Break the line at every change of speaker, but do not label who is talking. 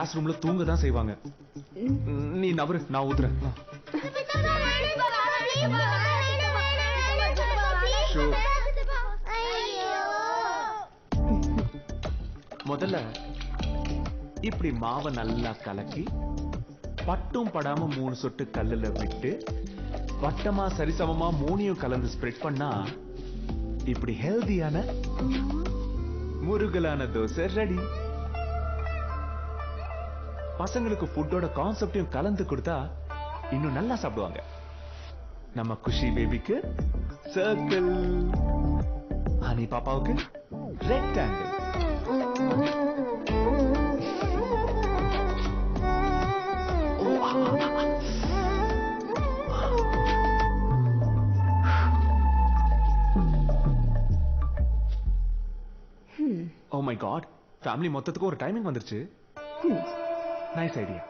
Class ரூம்ல தூங்க தான் செய்வாங்க. நீ நவரு, நான் ஊத்துறேன். முதல்ல இப்படி மாவை நல்லா கலக்கி பட்டும் படாம 3 சொட்டு கல்லுல விட்டு வட்டமா சரிசமமா 3யும் கலந்து ஸ்ப்ரெட் பண்ணா இப்படி ஹெல்தியான முருகலான தோசை ரெடி. பசங்களுக்கு ஃபுட்டோட கான்செப்டையும் கலந்து கொடுத்தா இன்னும் நல்லா சாப்பிடுவாங்க. நம்ம குஷி பேபிக்கு சர்க்கிள், ஹனி பாப்பாவுக்கு rectangle. Oh my God, family மொத்தத்துக்கு ஒரு டைமிங் வந்துருச்சு. Nice idea.